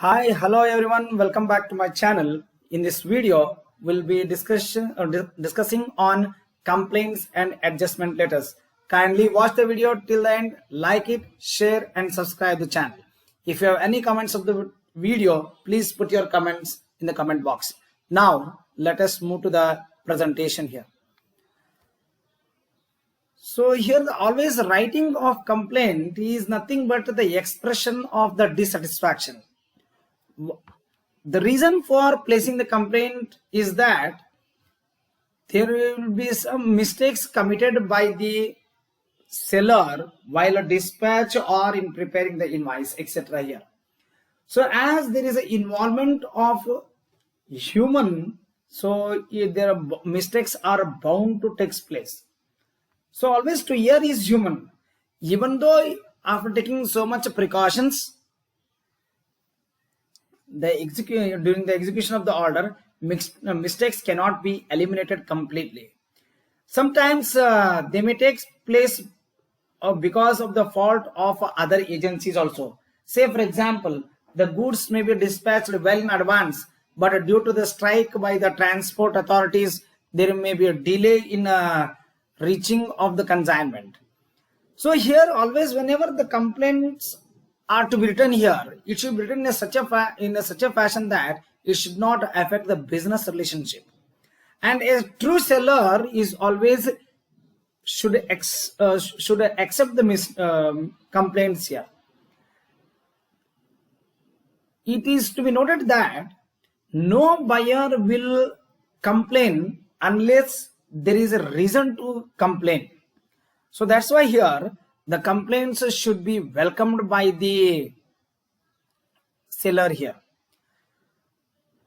Hi, hello everyone. Welcome back to my channel. In this video, we'll be discussing on complaints and adjustment letters. Kindly watch the video till the end, like it, share and subscribe the channel. If you have any comments of the video, please put your comments in the comment box. Now, let us move to the presentation here. So here the always writing of complaint is nothing but the expression of the dissatisfaction. The reason for placing the complaint is that there will be some mistakes committed by the seller while a dispatch or in preparing the invoice, etc. here. So as there is an involvement of human, so there are mistakes are bound to take place. So always to err is human. Even though after taking so much precautions, during the execution of the order, mistakes cannot be eliminated completely. Sometimes they may take place because of the fault of other agencies also. Say for example, the goods may be dispatched well in advance, but due to the strike by the transport authorities, there may be a delay in reaching of the consignment. So here always whenever the complaints are to be written here, it should be written in such a fashion that it should not affect the business relationship. And a true seller is always should accept the complaints here. It is to be noted that no buyer will complain unless there is a reason to complain. So that's why here the complaints should be welcomed by the seller here.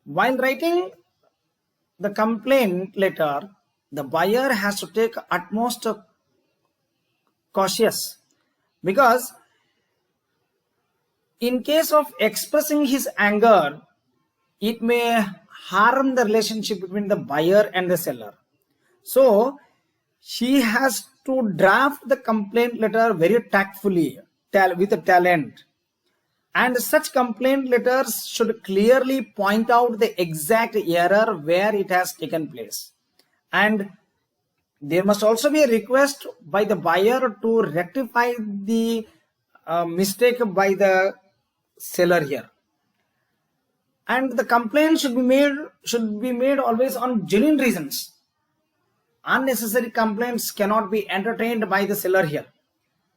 While writing the complaint letter, the buyer has to take utmost cautious, because in case of expressing his anger, it may harm the relationship between the buyer and the seller. So she has to draft the complaint letter very tactfully, with a talent, and such complaint letters should clearly point out the exact error where it has taken place, and there must also be a request by the buyer to rectify the mistake by the seller here. And the complaint should be made always on genuine reasons. Unnecessary complaints cannot be entertained by the seller here.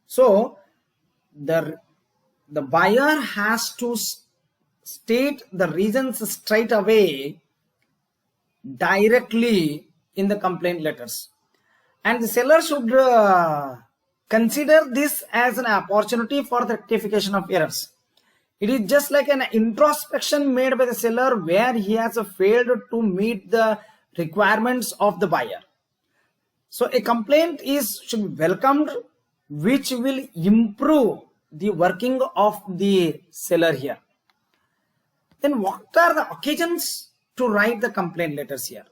So the buyer has to state the reasons straight away directly in the complaint letters, and the seller should consider this as an opportunity for the rectification of errors. It is just like an introspection made by the seller where he has failed to meet the requirements of the buyer. So a complaint should be welcomed, which will improve the working of the seller here. Then what are the occasions to write the complaint letters here?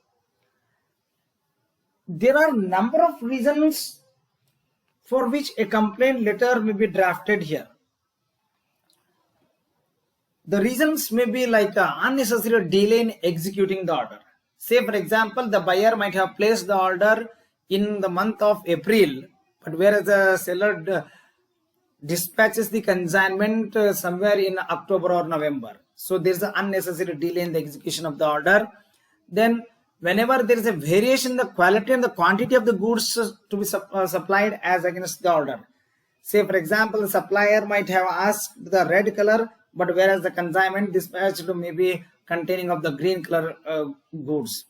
There are a number of reasons for which a complaint letter may be drafted here. The reasons may be like unnecessary delay in executing the order. Say for example, the buyer might have placed the order in the month of April, but whereas the seller dispatches the consignment somewhere in October or November. So there is an unnecessary delay in the execution of the order. Then whenever there is a variation in the quality and the quantity of the goods to be supplied as against the order. Say for example, the supplier might have asked the red color, but whereas the consignment dispatched may be containing of the green color goods.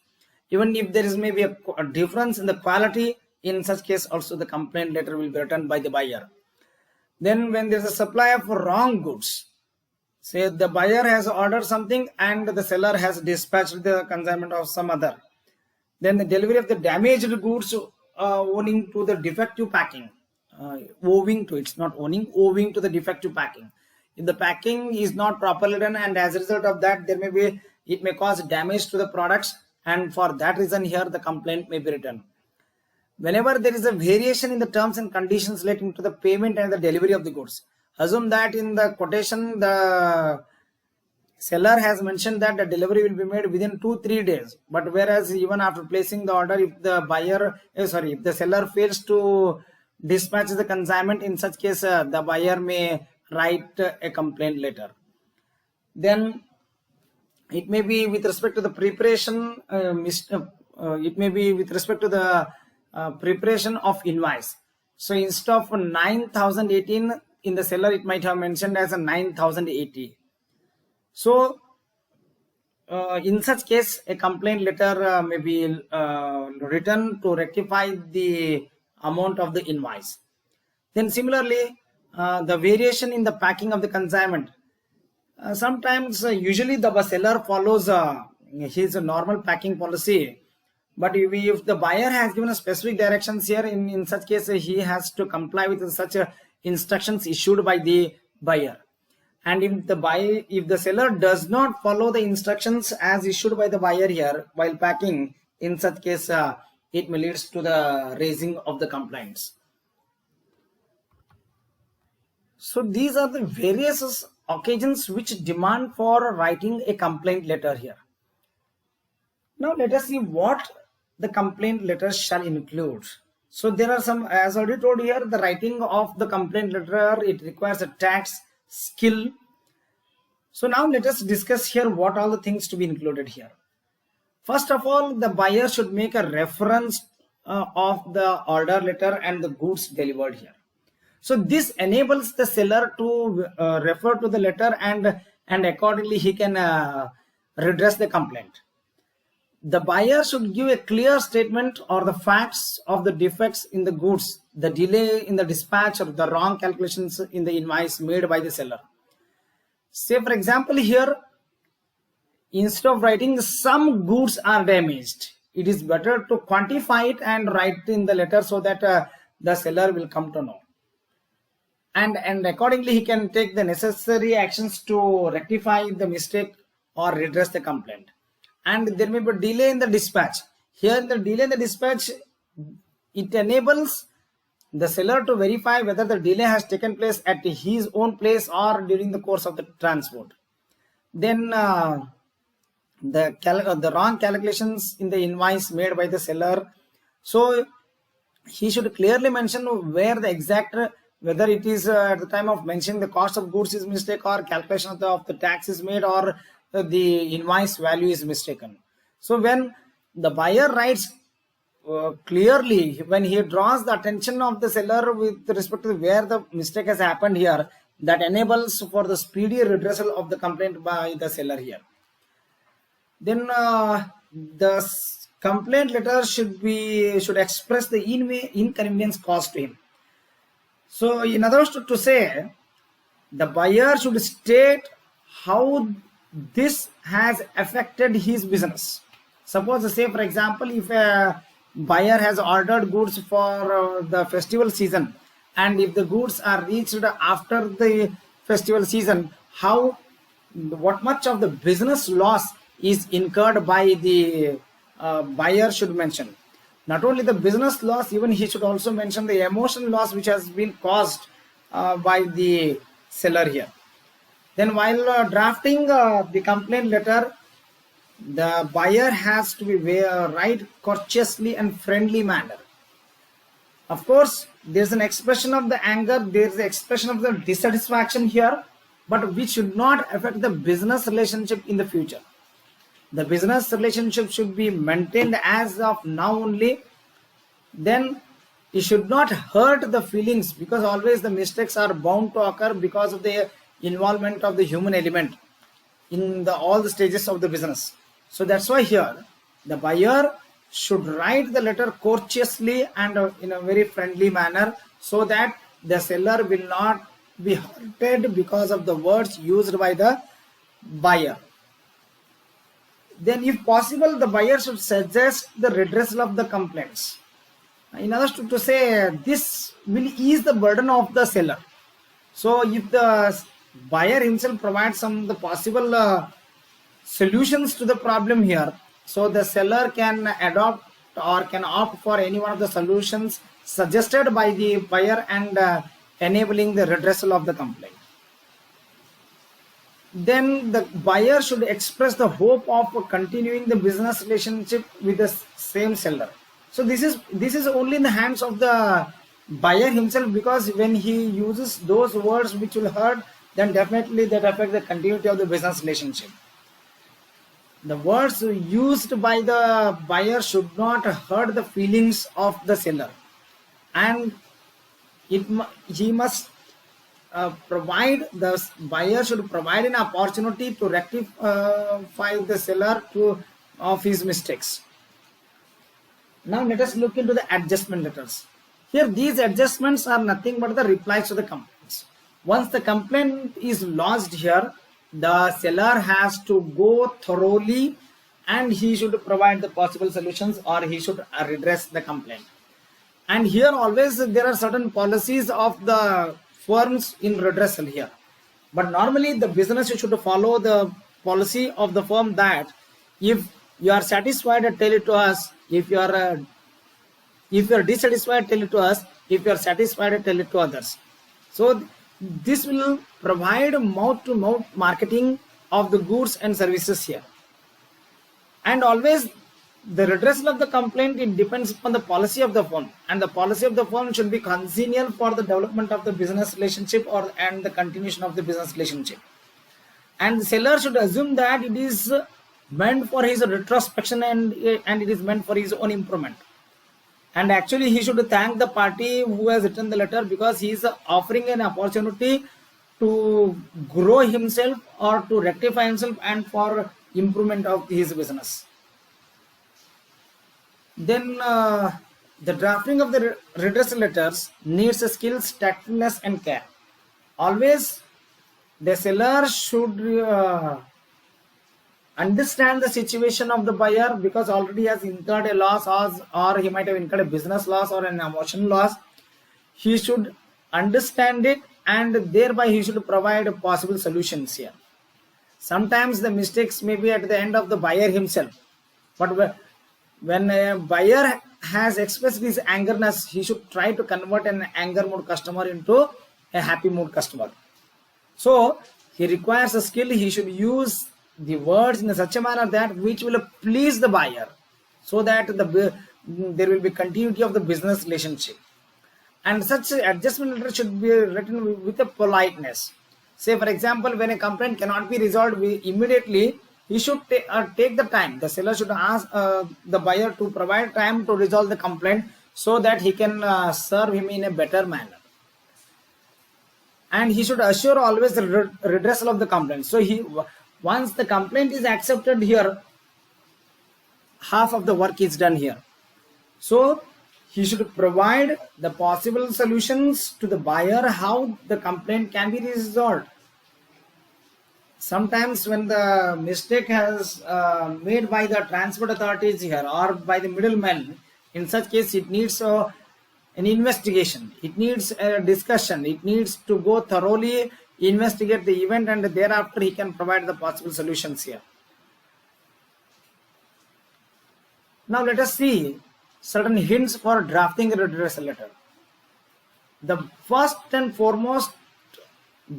Even if there is maybe a difference in the quality, in such case also the complaint letter will be written by the buyer. Then when there is a supply of wrong goods, say the buyer has ordered something and the seller has dispatched the consignment of some other, then the delivery of the damaged goods owing to the defective packing, owing to the defective packing. If the packing is not properly done, and as a result of that it may cause damage to the products, and for that reason here the complaint may be written. Whenever there is a variation in the terms and conditions relating to the payment and the delivery of the goods, assume that in the quotation the seller has mentioned that the delivery will be made within 2-3 days, but whereas even after placing the order, if the if the seller fails to dispatch the consignment, in such case the buyer may write a complaint letter. Then it may be with respect to the preparation, it may be with respect to the preparation of invoice. So instead of 9018 in the seller, it might have mentioned as a 9080. So in such case, a complaint letter may be written to rectify the amount of the invoice. Then similarly, the variation in the packing of the consignment. Sometimes usually the seller follows his normal packing policy, but if the buyer has given a specific directions here, in such case he has to comply with such instructions issued by the buyer. And if the seller does not follow the instructions as issued by the buyer here while packing, in such case it may leads to the raising of the complaints. So these are the various occasions which demand for writing a complaint letter here. Now let us see what the complaint letter shall include. So there are some, as already told here, the writing of the complaint letter, it requires a tact, skill. So now let us discuss here what all the things to be included here. First of all, the buyer should make a reference of the order letter and the goods delivered here. So this enables the seller to refer to the letter, and accordingly he can redress the complaint. The buyer should give a clear statement or the facts of the defects in the goods, the delay in the dispatch, or the wrong calculations in the invoice made by the seller. Say for example here, instead of writing some goods are damaged, it is better to quantify it and write in the letter so that the seller will come to know. And accordingly he can take the necessary actions to rectify the mistake or redress the complaint. And there may be a delay in the dispatch. Here the delay in the dispatch, it enables the seller to verify whether the delay has taken place at his own place or during the course of the transport. Then the wrong calculations in the invoice made by the seller. So he should clearly mention where the exact, whether it is at the time of mentioning the cost of goods is mistake, or calculation of the tax is made, or the invoice value is mistaken. So when the buyer writes clearly, when he draws the attention of the seller with respect to where the mistake has happened here, that enables for the speedy redressal of the complaint by the seller here. Then the complaint letter should express the inconvenience caused to him. So in other words, to say, the buyer should state how this has affected his business. Suppose, say for example, if a buyer has ordered goods for the festival season, and if the goods are reached after the festival season, what much of the business loss is incurred by the buyer should mention. Not only the business loss, even he should also mention the emotional loss which has been caused by the seller here. Then while drafting the complaint letter, the buyer has to write courteously and friendly manner. Of course, there is an expression of the anger, there is an expression of the dissatisfaction here, but which should not affect the business relationship in the future. The business relationship should be maintained as of now only. Then it should not hurt the feelings, because always the mistakes are bound to occur because of the involvement of the human element in all the stages of the business. So that's why here the buyer should write the letter courteously and in a very friendly manner, so that the seller will not be hurted because of the words used by the buyer. Then if possible, the buyer should suggest the redressal of the complaints. In other words, to say, this will ease the burden of the seller. So if the buyer himself provides some of the possible solutions to the problem here, so the seller can adopt or can opt for any one of the solutions suggested by the buyer, and enabling the redressal of the complaint. then the buyer should express the hope of continuing the business relationship with the same seller. So this is only in the hands of the buyer himself, because when he uses those words which will hurt, then definitely that affect the continuity of the business relationship. The words used by the buyer should not hurt the feelings of the seller, and he must provide, the buyer should provide an opportunity to rectify the seller of his mistakes. Now let us look into the adjustment letters. Here these adjustments are nothing but the replies to the complaints. Once the complaint is lodged here, the seller has to go thoroughly and he should provide the possible solutions, or he should redress the complaint. And here always there are certain policies of the firms in redressal here. But normally the business should follow the policy of the firm that if you are satisfied, tell it to us. If you are dissatisfied, tell it to us. If you are satisfied, tell it to others. So this will provide mouth-to-mouth marketing of the goods and services here. And always the redressal of the complaint, it depends upon the policy of the firm, and the policy of the firm should be congenial for the development of the business relationship and the continuation of the business relationship. And the seller should assume that it is meant for his retrospection and it is meant for his own improvement. And actually he should thank the party who has written the letter, because he is offering an opportunity to grow himself or to rectify himself and for improvement of his business. Then the drafting of the redressal letters needs skills, tactfulness and care. Always the seller should understand the situation of the buyer, because already has incurred a loss, or he might have incurred a business loss or an emotional loss. He should understand it, and thereby he should provide possible solutions here. Sometimes the mistakes may be at the end of the buyer himself, but when a buyer has expressed his angerness, he should try to convert an anger mood customer into a happy mood customer. So he requires a skill. He should use the words in such a manner that which will please the buyer, so that there will be continuity of the business relationship. And such adjustment letter should be written with a politeness. Say for example, when a complaint cannot be resolved immediately, he should take the time. The seller should ask the buyer to provide time to resolve the complaint, so that he can serve him in a better manner. And he should assure always the redressal of the complaint. So once the complaint is accepted here, half of the work is done here. So he should provide the possible solutions to the buyer how the complaint can be resolved. Sometimes when the mistake has made by the transport authorities here or by the middlemen, in such case it needs an investigation, it needs a discussion, it needs to go thoroughly investigate the event, and thereafter he can provide the possible solutions here. Now let us see certain hints for drafting a redressal letter. The first and foremost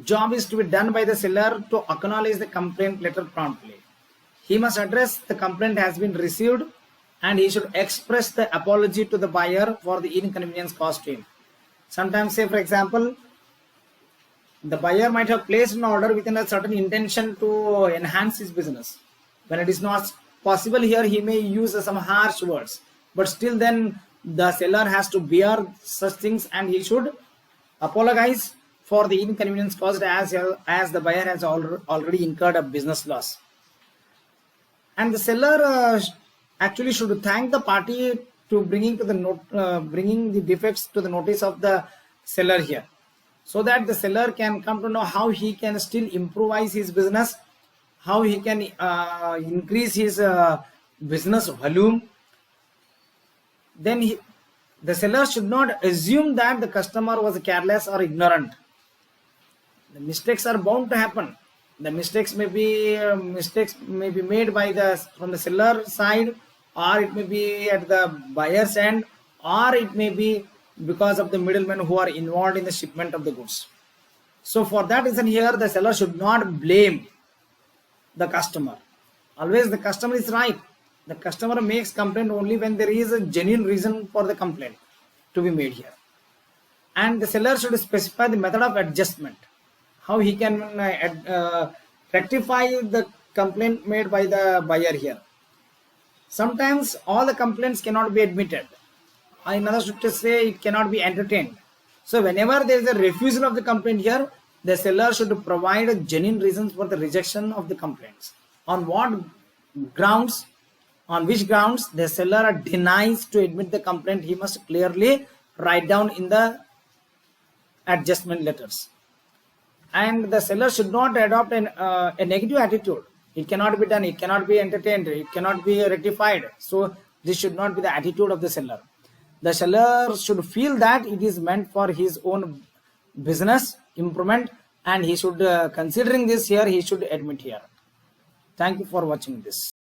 job is to be done by the seller to acknowledge the complaint letter promptly. He must address the complaint has been received, and he should express the apology to the buyer for the inconvenience caused to him. Sometimes, say for example, the buyer might have placed an order within a certain intention to enhance his business. When it is not possible here, he may use some harsh words, but still then the seller has to bear such things, and he should apologize for the inconvenience caused as the buyer has already incurred a business loss. And the seller actually should thank the party to bringing the defects to the notice of the seller here, so that the seller can come to know how he can still improvise his business, how he can increase his business volume. Then the seller should not assume that the customer was careless or ignorant. The mistakes are bound to happen. The mistakes may be made from the seller side, or it may be at the buyer's end, or it may be because of the middlemen who are involved in the shipment of the goods. So for that reason here, the seller should not blame the customer. Always the customer is right. The customer makes complaint only when there is a genuine reason for the complaint to be made here. And the seller should specify the method of adjustment, how he can rectify the complaint made by the buyer here. Sometimes all the complaints cannot be admitted. In other words to say, it cannot be entertained. So whenever there is a refusal of the complaint here, the seller should provide genuine reasons for the rejection of the complaints. On what grounds, on which grounds the seller denies to admit the complaint, he must clearly write down in the adjustment letters. And the seller should not adopt a negative attitude. It cannot be done, it cannot be entertained, it cannot be rectified. So this should not be the attitude of the seller. The seller should feel that it is meant for his own business improvement, and he should, considering this here, he should admit here. Thank you for watching this.